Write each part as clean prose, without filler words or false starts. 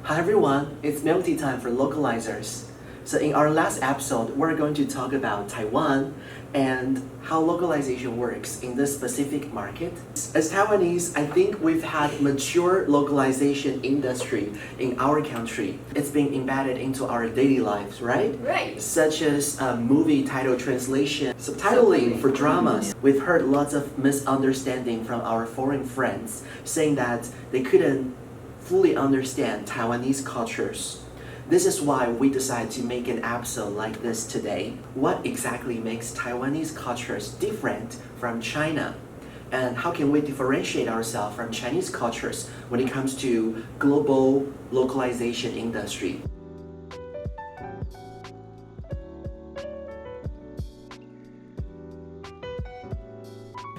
Hi everyone, it's milk tea time for localizers. So in our last episode, we're going to talk about Taiwan and how localization works in this specific market. As Taiwanese, I think we've had mature localization industry in our country. It's been embedded into our daily lives, right? Right. Such as movie title translation, subtitling for dramas. We've heard lots of misunderstanding from our foreign friends saying that they couldn't fully understand Taiwanese cultures. This is why we decided to make an episode like this today. What exactly makes Taiwanese cultures different from China? And how can we differentiate ourselves from Chinese cultures when it comes to global localization industry?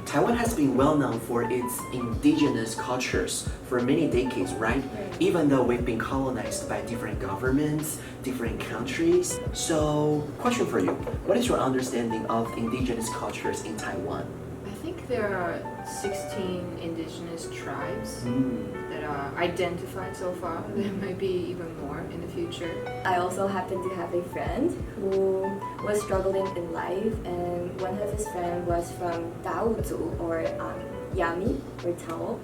Taiwan has been well known for its indigenous cultures for many decades, right? Even though we've been colonized by different governments, different countries. So, question for you, what is your understanding of indigenous cultures in Taiwan? I think there are 16 indigenous tribes that are identified so far. There might be even more in the future. I also happen to have a friend who was struggling in life, and one of his friends was from Daozu or Yami or Tao,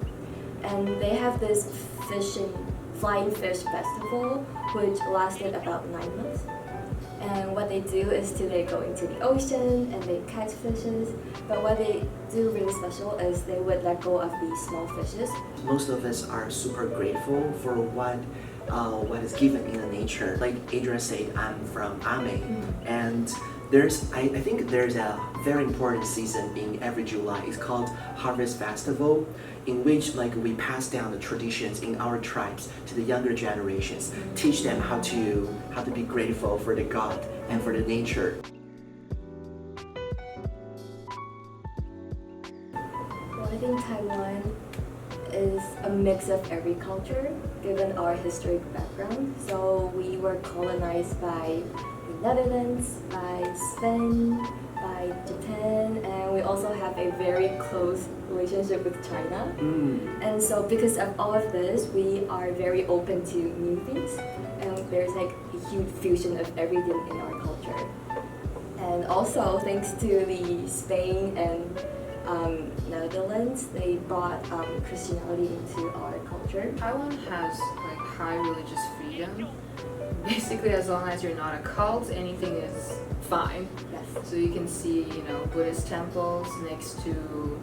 and they have this flying fish festival which lasted about 9 months. And what they do is they go into the ocean and they catch fishes. But what they do really special is they would let go of these small fishes. Most of us are super grateful for what is given in the nature. Like Adrian said, I'm from Ame, and I think there's a very important season in every July. It's called Harvest Festival, in which we pass down the traditions in our tribes to the younger generations, teach them how to be grateful for the God and for the nature. Well, I think Taiwan is a mix of every culture, given our historic background. So we were colonized by the Netherlands, by Spain, by Japan, and we also have a very close relationship with China. And so because of all of this, we are very open to new things, and there's a huge fusion of everything in our culture. And also thanks to the Spain and Netherlands, they brought Christianity into our culture. Taiwan has high religious freedom. Basically, as long as you're not a cult, anything is fine. Yes. So you can see, Buddhist temples next to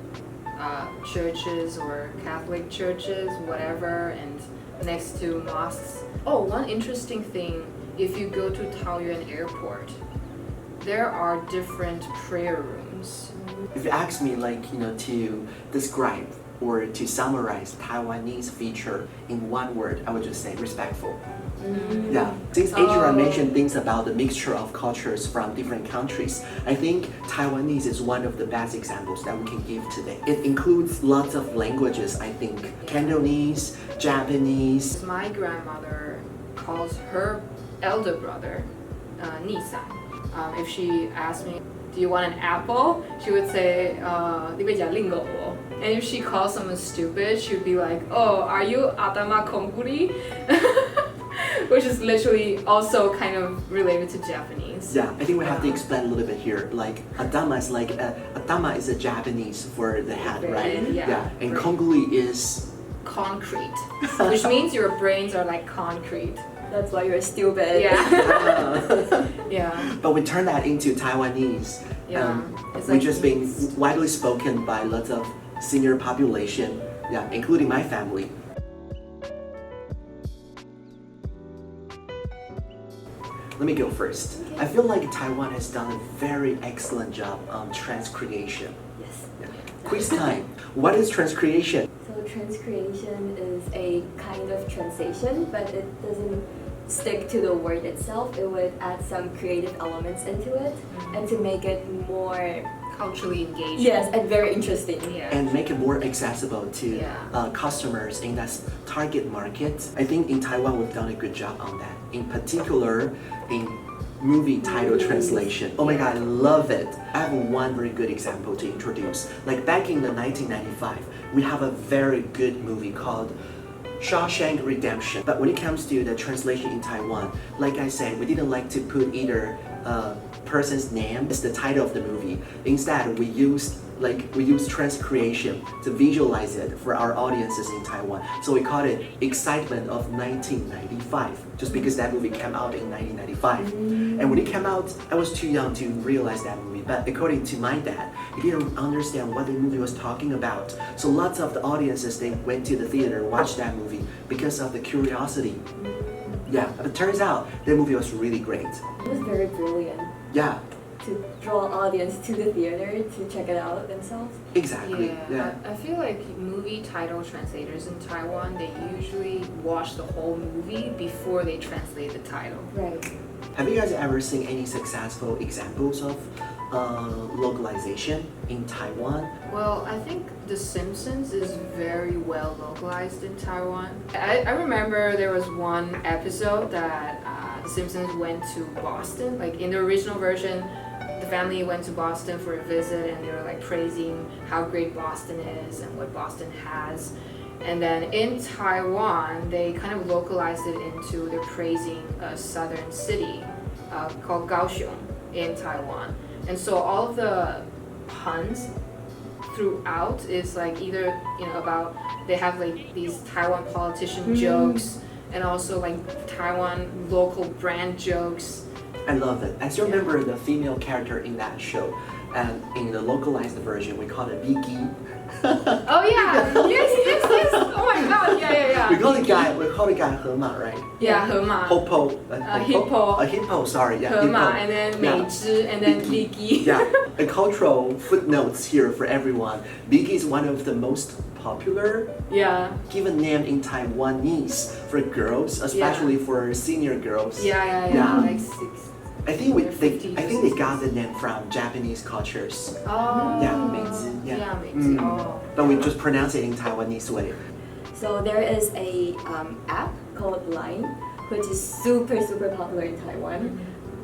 churches or Catholic churches, whatever, and next to mosques. Oh, one interesting thing, if you go to Taoyuan Airport, there are different prayer rooms. If you ask me to describe or to summarize Taiwanese feature in one word, I would just say respectful. Yeah, since Adrian mentioned things about the mixture of cultures from different countries, I think Taiwanese is one of the best examples that we can give today. It includes lots of languages, I think. Cantonese, Japanese. My grandmother calls her elder brother Nisan. If she asked me, do you want an apple? She would say, 你会讲令狗哦. And if she calls someone stupid, she would be like, oh, are you atama konguri? Which is literally also kind of related to Japanese. Yeah, I think we have to explain a little bit here. Adama is Adama is a Japanese for the head, right? Yeah. And konguli is concrete, which means your brains are like concrete. That's why you're stupid. Yeah. Yeah. But we turn that into Taiwanese, which has been widely spoken by lots of senior population, including my family. Let me go first. Okay. I feel like Taiwan has done a very excellent job on transcreation. Yes. Quiz time. What is transcreation? So transcreation is a kind of translation, but it doesn't stick to the word itself. It would add some creative elements into it and to make it more culturally engaged. Yes, and very interesting. Yeah. And make it more accessible to customers in that target market. I think in Taiwan we've done a good job on that. In particular, in movie title translation. Oh my god, I love it. I have one very good example to introduce. Back in the 1995, we have a very good movie called Shawshank Redemption. But when it comes to the translation in Taiwan, like I said, we didn't like to put either person's name as the title of the movie. Instead, we used transcreation to visualize it for our audiences in Taiwan. So we called it Excitement of 1995, just because that movie came out in 1995. And when it came out, I was too young to realize that movie. But according to my dad, he didn't understand what the movie was talking about. So lots of the audiences, they went to the theater, watched that movie because of the curiosity. Yeah, but it turns out the movie was really great. It was very brilliant. Yeah. To draw an audience to the theater to check it out themselves. Exactly. Yeah. I feel like movie title translators in Taiwan, they usually watch the whole movie before they translate the title. Right. Have you guys ever seen any successful examples of localization in Taiwan? Well, I think The Simpsons is very well localized in Taiwan. I remember there was one episode that The Simpsons went to Boston. Like in the original version, the family went to Boston for a visit and they were like praising how great Boston is and what Boston has. And then in Taiwan, they kind of localized it into they're praising a southern city called Kaohsiung in Taiwan. And so all of the puns throughout is like either, about they have like these Taiwan politician jokes and also like Taiwan local brand jokes. I love it. I still remember the female character in that show. And in the localized version, we call it Vicky. Oh yeah, yes. Oh my god, yeah. We call the guy Hema, right? Yeah, Hema. Hippo. Hippo. A hippo, sorry. Yeah, Hema, hippo. and then Yeah. 美芝, and then Vicky. Yeah, a cultural footnotes here for everyone. Vicky is one of the most popular Yeah. given name in Taiwanese for girls, especially for senior girls. Yeah. Like six. I think They're they got the name from Japanese cultures. Oh. Yeah, 美芝. Yeah, 美芝. Oh. But we just pronounce it in Taiwanese way. So there is a app called Line, which is super popular in Taiwan.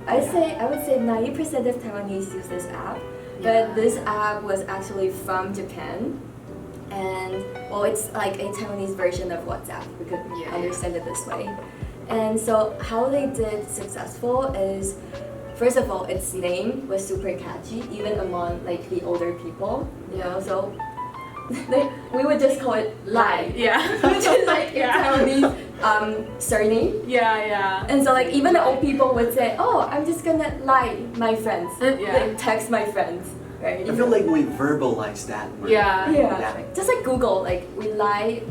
I would say 90% of Taiwanese use this app, but this app was actually from Japan. And well, it's like a Taiwanese version of WhatsApp. We could understand it this way. And so how they did successful is, first of all, its name was super catchy, even among like the older people. So we would just call it Lai. Yeah. Which is like a Taiwanese surname. Yeah. And so like even the old people would say, oh, I'm just gonna lie my friends. Yeah. Like text my friends. Right? I feel like we verbalize that word. Yeah. Just like Google, like we lie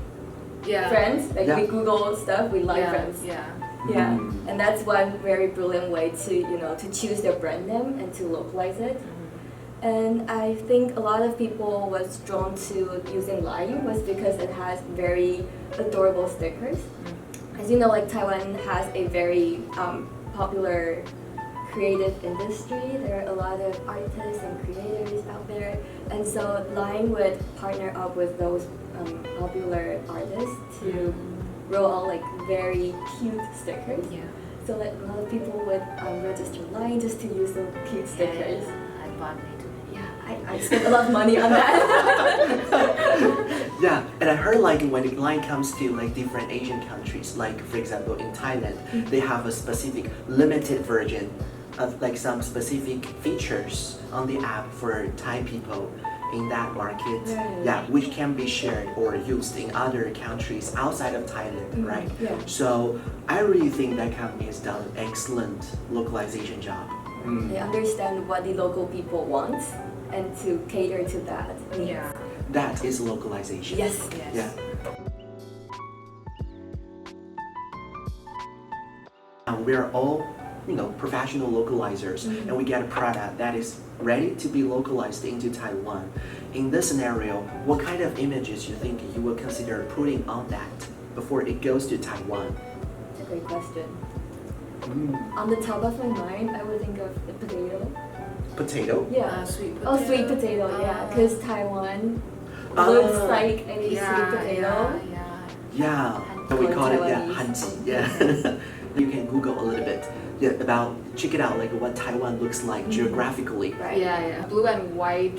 friends, like we Google stuff, we lie friends. Yeah, and that's one very brilliant way to to choose their brand name and to localize it. And I think a lot of people was drawn to using Line was because it has very adorable stickers. As you know, like Taiwan has a very popular creative industry. There are a lot of artists and creators out there, and so Line would partner up with those popular artists to roll out like very cute stickers. So like a lot of people would register Line just to use those cute stickers. I bought it. I spent a lot of money on that. Yeah, and I heard like when the line comes to like different Asian countries, like for example in Thailand, they have a specific limited version of like some specific features on the app for Thai people in that market. Yeah, which can be shared or used in other countries outside of Thailand, right? So I really think that company has done an excellent localization job. They understand what the local people want and to cater to that. That is localization. Yes. Yeah. We are all, professional localizers, and we get a product that is ready to be localized into Taiwan. In this scenario, what kind of images you think you will consider putting on that before it goes to Taiwan? That's a great question. On the top of my mind, I would think of the potato. Potato? Yeah. Sweet potato. Oh, sweet potato, yeah. Because Taiwan looks like a sweet potato. Yeah. We call it hanji. Yeah. You can Google a little bit check it out, like what Taiwan looks like geographically. Right. Yeah. Blue and white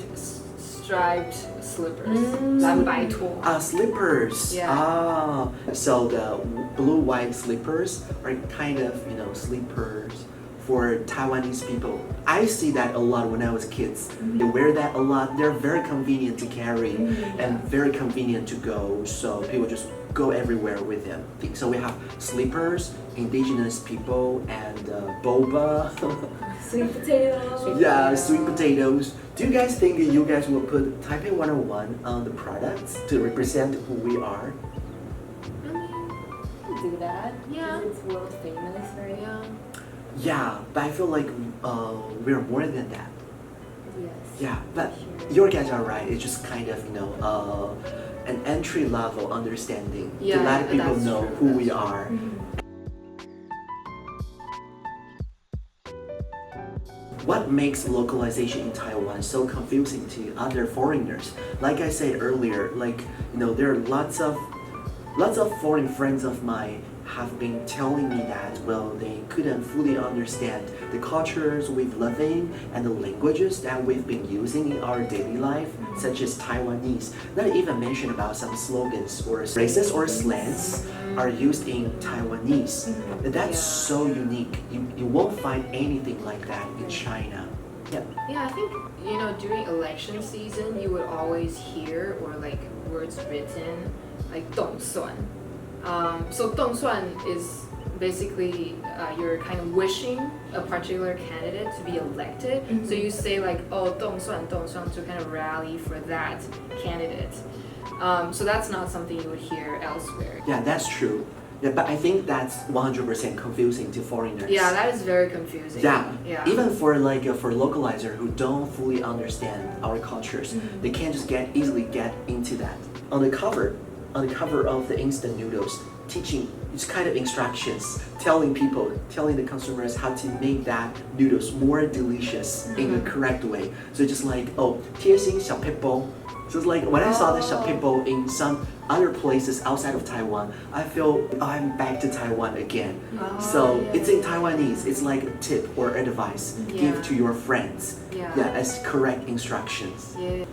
striped slippers. 蓝白拖. Slippers. Yeah. So the blue white slippers are kind of slippers for Taiwanese people. I see that a lot when I was kids. They wear that a lot. They're very convenient to carry and very convenient to go. So people just go everywhere with them. So we have slippers, indigenous people, and boba. Sweet potato. Yeah, sweet potatoes. Do you guys think you guys will put Taipei 101 on the products to represent who we are? I mean, Do that. Yeah. Because it's world famous, right? yeah. Yeah, but I feel like we're more than that. Yes. Yeah, but Sure. your guys are right. It's just kind of an entry level understanding to Yeah, let people that's know true, who that's we true. are. What makes localization in Taiwan so confusing to other foreigners? Like I said earlier, there are lots of foreign friends of mine have been telling me that they couldn't fully understand the cultures we've lived in and the languages that we've been using in our daily life, such as Taiwanese. Not even mention about some slogans or phrases or slangs are used in Taiwanese. And that's so unique. You won't find anything like that in China. Yeah. Yeah, I think during election season you would always hear words written like 动算. So 动算 is basically you're kind of wishing a particular candidate to be elected. So you say oh 动算 to kind of rally for that candidate. So that's not something you would hear elsewhere. Yeah, that's true. Yeah, but I think that's 100% confusing to foreigners. Yeah, that is very confusing. Yeah. Even for for localizer who don't fully understand our cultures, they can't just easily get into that. On the cover of the instant noodles, teaching it's kind of instructions, telling the consumers how to make that noodles more delicious in the correct way. So just 贴心小撇步. So it's like when I saw the 小撇步 in some other places outside of Taiwan, I feel I'm back to Taiwan again. So it's in Taiwanese. It's like a tip or advice give to your friends. Yeah. As correct instructions. Yeah.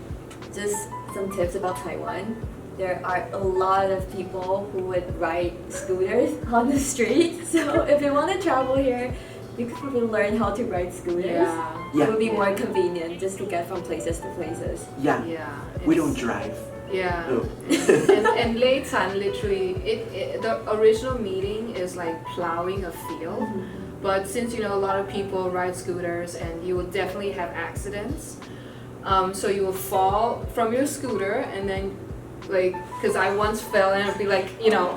Just some tips about Taiwan. There are a lot of people who would ride scooters on the street. So if you want to travel here, you could probably learn how to ride scooters. Yeah. It would be more convenient just to get from places to places. Yeah. Yeah. We don't drive. Yeah. Oh. and 累残 literally the original meaning is like plowing a field. But since a lot of people ride scooters and you will definitely have accidents, so you will fall from your scooter and then because I once fell and it'd be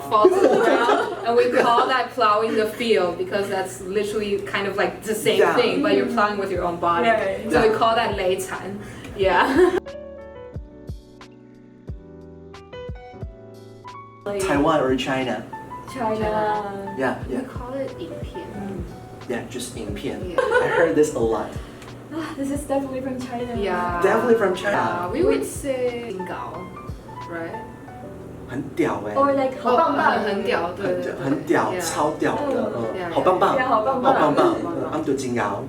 fall to the ground, and we call that plowing the field because that's literally kind of like the same thing, but you're plowing with your own body. Right. So we call that 累残. Yeah. Taiwan or China? China. Yeah. We call it 影片. Yeah, just 影片. Yeah. I heard this a lot. This is definitely from China. Yeah. Definitely from China. We would say 金高, right? 很屌欸. Or like 好棒棒. 很屌, 对对对. 很屌, Yeah. 超屌的. Yeah. 好棒棒. Yeah, 好棒棒. 好棒棒. 好棒棒. I'm the 金瑶.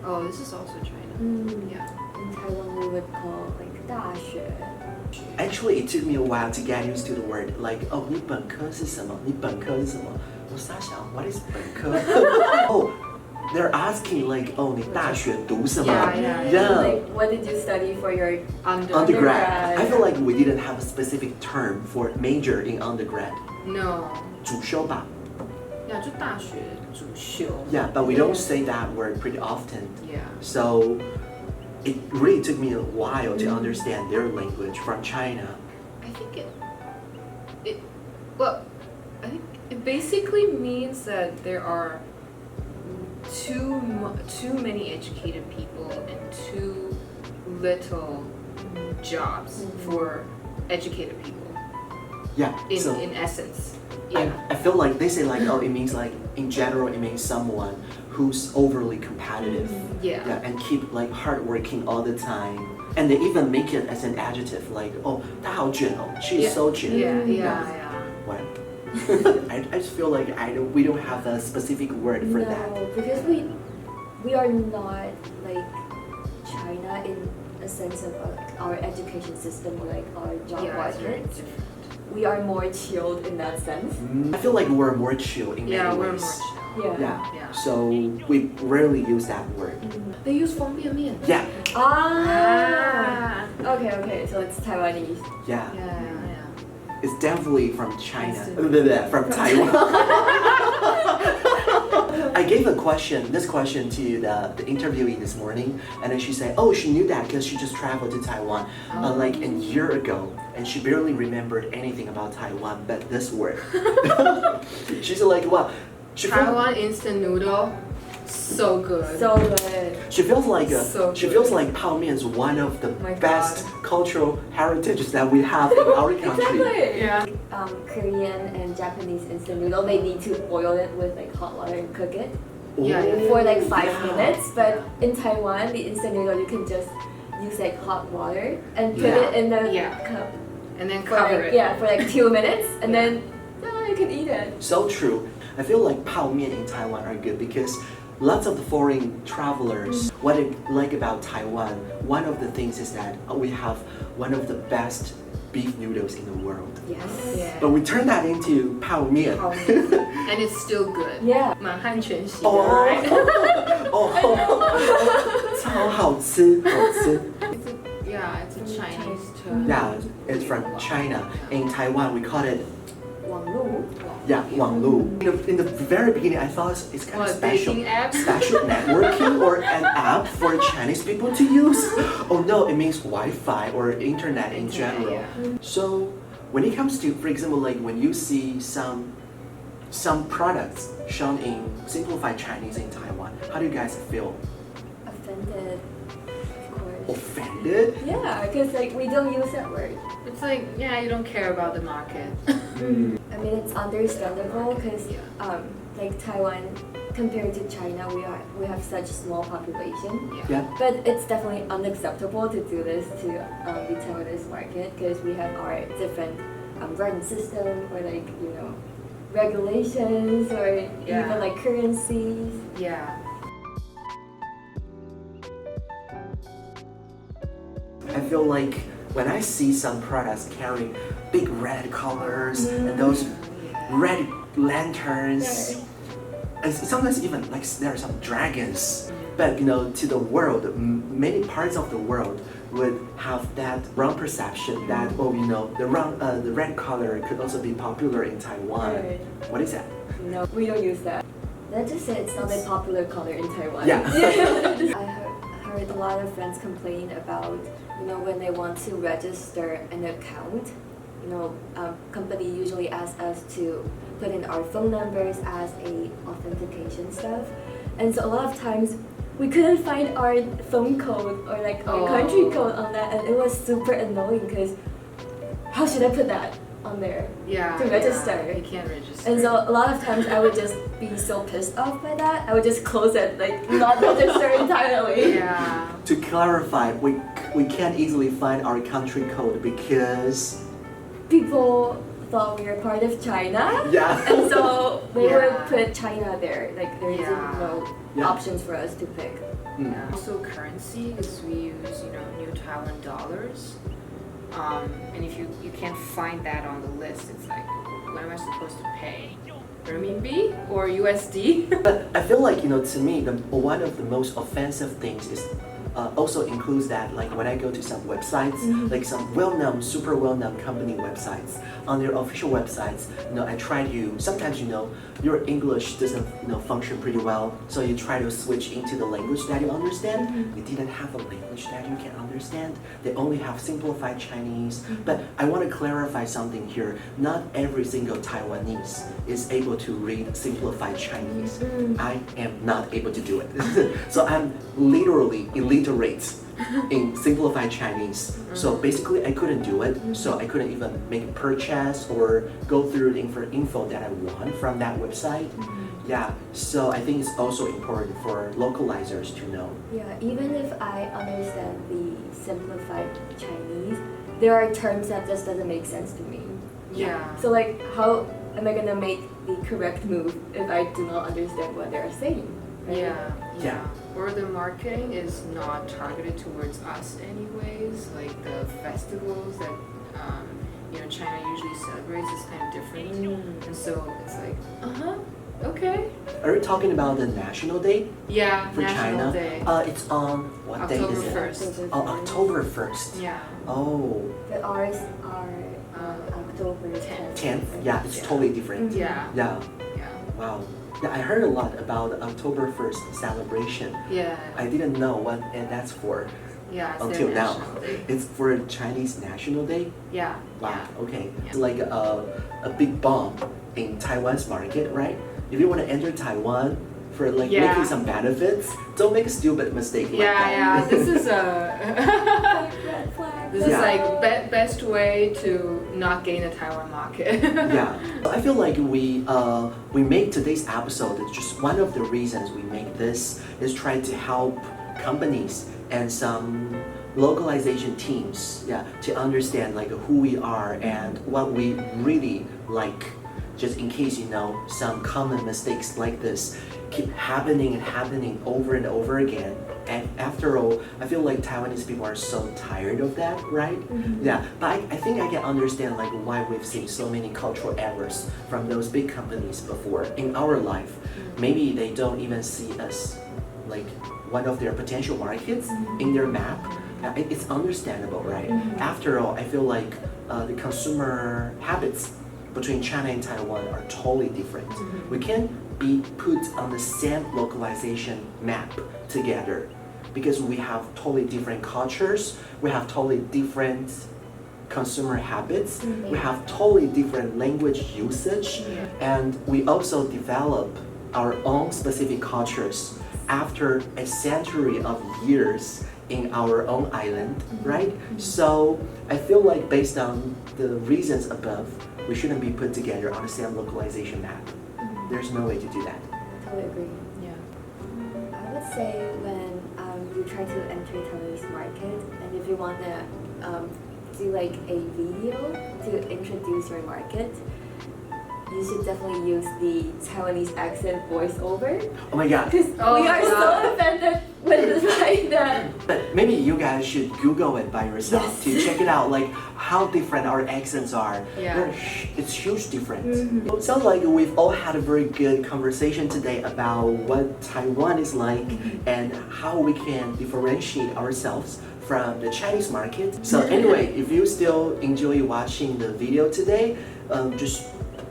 Oh, this is also China. Yeah. In Taiwan we would call 大学. Actually, it took me a while to get used to the word. 你本科是什么? 你本科是什么? 我傻想, what is 本科? Oh, they're asking 你大学读什么? Yeah. What did you study for your Undergrad. I feel like we didn't have a specific term for major in undergrad. No. 主修吧? Yeah, 就大学主修. Yeah, but we don't say that word pretty often. Yeah. So it really took me a while to understand their language from China. I think I think it basically means that there are too many educated people and too little jobs for educated people. Yeah. In essence. Yeah. I feel like they say it means in general it means someone who's overly competitive. Yeah. And keep hardworking all the time. And they even make it as an adjective 她好卷哦, she's so 卷. Yeah. What? I just feel like we don't have a specific word for that. No, because we are not like China in a a sense of our education system or like our job Yeah, it's very market. different. We are more chilled in that sense. I feel like we're more chill in Yeah, many we're ways. more chill. Yeah. Yeah. So we rarely use that word. They use 方便面. Yeah. Ah. Okay. So it's Taiwanese. Yeah. Yeah. It's definitely from China. Yes. From Taiwan. I gave this question to the interviewee this morning, and then she said, oh, she knew that because she just traveled to Taiwan like a year ago, and she barely remembered anything about Taiwan but this word. She's like, wow. Taiwan instant noodle, so good. So good. She feels like So she good. feels like Pao Mian is one of the My best God. cultural heritages that we have in our country. Exactly. Yeah. Korean and Japanese instant noodle, they need to boil it with like hot water and cook it Yeah. for like 5 Yeah. minutes. But in Taiwan, the instant noodle you can just use like hot water and put Yeah. it in the Yeah. cup And then for cover like, it. yeah, for like 2 minutes, and Yeah. then you can eat it. So true. I feel like Pao Mian in Taiwan are good because lots of the foreign travelers, what I like about Taiwan, one of the things is that we have one of the best beef noodles in the world. Yes. Yeah. But we turn that into Pao Mian. Pao mian. And it's still good. Yeah. 满汉全席 Oh, right?超好吃，好吃。 Yeah, it's a Chinese term. Yeah, it's from China. In Taiwan, we call it 网路. yeah, Wang Lu. In the very beginning, I thought it's kind of What, special. dating app? Special networking or an app for Chinese people to use? Oh no, it means Wi-Fi or internet in general. Yeah. So when it comes to, for example, like when you see some products shown in Simplified Chinese in Taiwan, how do you guys feel? Offended, of course. Offended? Yeah, because like we don't use that word. It's like, yeah, you don't care about the market. I mean, it's understandable because Yeah. like Taiwan compared to China, we have such small population. Yeah. But it's definitely unacceptable to do this to the Taiwanese market because we have our different writing system or like regulations or Yeah. even like currencies. Yeah. I feel like when I see some products carrying big red colors and those red lanterns, and sometimes even like there are some dragons. But to the world, many parts of the world would have that wrong perception that the red color could also be popular in Taiwan. Right. What is that? No, we don't use that. Let's just say it's not a popular color in Taiwan. Yeah. I heard a lot of friends complain about, when they want to register an account, company usually asks us to put in our phone numbers as a authentication stuff. And so a lot of times we couldn't find our phone code or like our country code on that, and it was super annoying because how should I put that on there? Yeah. To register. Yeah, you can't register. And so a lot of times I would just be so pissed off by that. I would just close it, like not register entirely. Yeah. To clarify, we can't easily find our country code because People thought we were part of China. yeah. And so they Yeah. would put China there. Like there isn't no Yeah. options for us to pick. Yeah. Also currency, because we use New Taiwan dollars. And if you can't find that on the list, it's like, what am I supposed to pay? Renminbi or USD? But I feel like, to me, one of the most offensive things is also includes that, like when I go to some websites, like some super well-known company websites, on their official websites, I try to, sometimes, your English doesn't, function pretty well, so you try to switch into the language that you understand. They didn't have a language that you can understand. They only have simplified Chinese. But I want to clarify something here. Not every single Taiwanese is able to read simplified Chinese. I am not able to do it. So I'm literally illiterate in simplified Chinese. So basically I couldn't do it. So I couldn't even make a purchase or go through the info that I want from that website. Yeah, so I think it's also important for localizers to know. Yeah, even if I understand the simplified Chinese, there are terms that just doesn't make sense to me. Yeah. So like how am I gonna make the correct move if I do not understand what they're saying? right? Yeah. Or the marketing is not targeted towards us anyways. Like the festivals that China usually celebrates is kind of different, and so it's like, okay. Are you talking about the National Day Yeah, for National China? Day. It's on what day October is it? 1st. Oh, October 1st. Yeah. Oh, But ours are October 10th. 10th? Yeah, it's totally different. Yeah. Yeah. Yeah. Wow. Yeah, I heard a lot about the October 1st celebration. Yeah. I didn't know what and that's for Yeah. It's until their now. National Day. It's for Chinese National Day? Yeah. Wow, Yeah. okay. Yeah. It's like a big bomb in Taiwan's market, right? If you want to enter Taiwan for like Yeah. making some benefits, don't make a stupid mistake like that. Yeah. This is Red flag. This is Yeah. like best way to not gain the Taiwan market. Yeah, I feel like we make today's episode. It's just one of the reasons we make this is try to help companies and some localization teams, to understand like who we are and what we really like. Just in case some common mistakes like this keep happening and happening over and over again. And after all, I feel like Taiwanese people are so tired of that, right? Yeah, but I think I can understand like why we've seen so many cultural errors from those big companies before in our life. Maybe they don't even see us like one of their potential markets in their map. It's understandable, right? After all, I feel like the consumer habits between China and Taiwan are totally different. We can't be put on the same localization map together because we have totally different cultures, we have totally different consumer habits, we have totally different language usage, and we also develop our own specific cultures after a century of years in our own island, right? So I feel like based on the reasons above, we shouldn't be put together on the same localization map. There's no way to do that. I totally agree. Yeah. I would say when you try to enter Taiwanese market and if you want to do like a video to introduce your market, you should definitely use the Taiwanese accent voiceover. Oh my god. Because Oh we my are God. so offended with like that. But maybe you guys should Google it by yourself Yes. to check it out, like how different our accents are. Yeah. It's huge difference. It sounds like we've all had a very good conversation today about what Taiwan is like and how we can differentiate ourselves from the Chinese market. So anyway, if you still enjoy watching the video today, just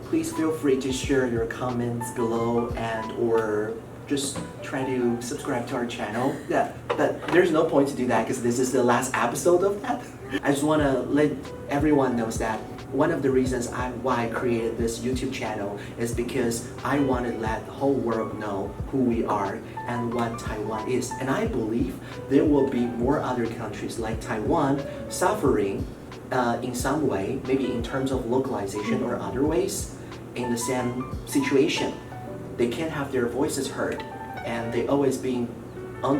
please feel free to share your comments below and or just try to subscribe to our channel. Yeah, but there's no point to do that because this is the last episode of that. I just want to let everyone know that one of the reasons why I created this YouTube channel is because I want to let the whole world know who we are and what Taiwan is. And I believe there will be more other countries like Taiwan suffering in some way, maybe in terms of localization or other ways, in the same situation. They can't have their voices heard and they always being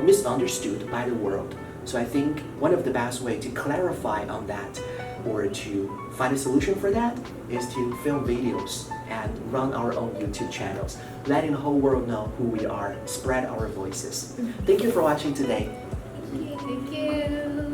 misunderstood by the world. So I think one of the best way to clarify on that or to find a solution for that is to film videos and run our own YouTube channels, letting the whole world know who we are, spread our voices. Thank you for watching today. Thank you.